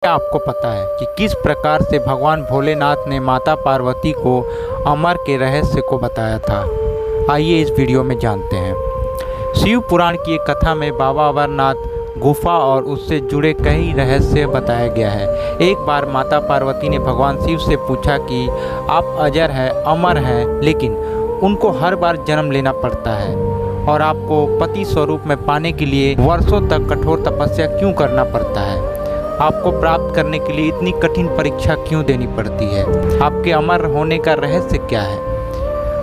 क्या आपको पता है कि किस प्रकार से भगवान भोलेनाथ ने माता पार्वती को अमर के रहस्य को बताया था? आइए इस वीडियो में जानते हैं। शिव पुराण की एक कथा में बाबा अमरनाथ गुफा और उससे जुड़े कई रहस्य बताया गया है। एक बार माता पार्वती ने भगवान शिव से पूछा कि आप अजर हैं, अमर हैं, लेकिन उनको हर बार जन्म लेना पड़ता है और आपको पति स्वरूप में पाने के लिए वर्षों तक कठोर तपस्या क्यों करना पड़ता है? आपको प्राप्त करने के लिए इतनी कठिन परीक्षा क्यों देनी पड़ती है? आपके अमर होने का रहस्य क्या है?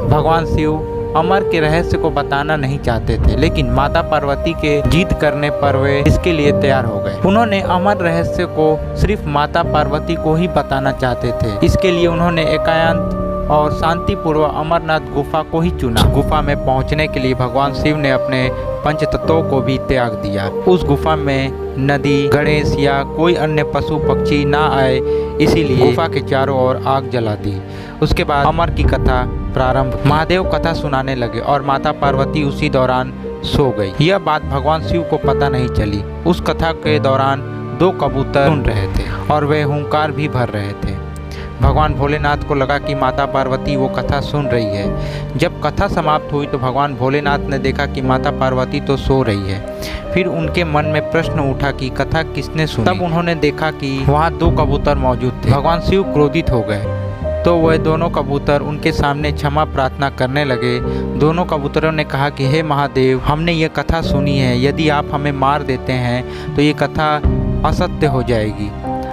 भगवान शिव अमर के रहस्य को बताना नहीं चाहते थे, लेकिन माता पार्वती के जिद करने पर वे इसके लिए तैयार हो गए। उन्होंने अमर रहस्य को सिर्फ माता पार्वती को ही बताना चाहते थे। इसके लिए उन्होंने एकांत और शांतिपूर्वक अमरनाथ गुफा को ही चुना। गुफा में पहुंचने के लिए भगवान शिव ने अपने पंच तत्वों को भी त्याग दिया। उस गुफा में नदी, गणेश या कोई अन्य पशु पक्षी ना आए, इसीलिए गुफा के चारों ओर आग जला दी। उसके बाद अमर की कथा प्रारंभ। महादेव कथा सुनाने लगे और माता पार्वती उसी दौरान सो गई। यह बात भगवान शिव को पता नहीं चली। उस कथा के दौरान 2 कबूतर सुन रहे थे और वे हुंकार भी भर रहे थे। भगवान भोलेनाथ को लगा कि माता पार्वती वो कथा सुन रही है। जब कथा समाप्त हुई तो भगवान भोलेनाथ ने देखा कि माता पार्वती तो सो रही है। फिर उनके मन में प्रश्न उठा कि कथा किसने सुनी। तब उन्होंने देखा कि वहाँ 2 कबूतर मौजूद थे। भगवान शिव क्रोधित हो गए तो वह दोनों कबूतर उनके सामने क्षमा प्रार्थना करने लगे। दोनों कबूतरों ने कहा कि हे महादेव, हमने ये कथा सुनी है, यदि आप हमें मार देते हैं तो ये कथा असत्य हो जाएगी।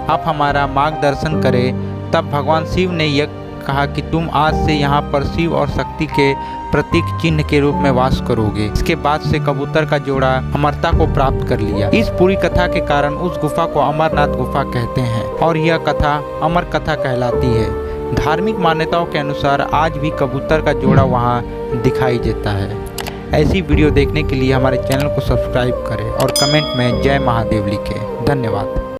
आप हमारा मार्गदर्शन करें। तब भगवान शिव ने यह कहा कि तुम आज से यहाँ पर शिव और शक्ति के प्रतीक चिन्ह के रूप में वास करोगे। इसके बाद से कबूतर का जोड़ा अमरता को प्राप्त कर लिया। इस पूरी कथा के कारण उस गुफा को अमरनाथ गुफा कहते हैं और यह कथा अमर कथा कहलाती है। धार्मिक मान्यताओं के अनुसार आज भी कबूतर का जोड़ा वहाँ दिखाई देता है। ऐसी वीडियो देखने के लिए हमारे चैनल को सब्सक्राइब करें और कमेंट में जय महादेव लिखें। धन्यवाद।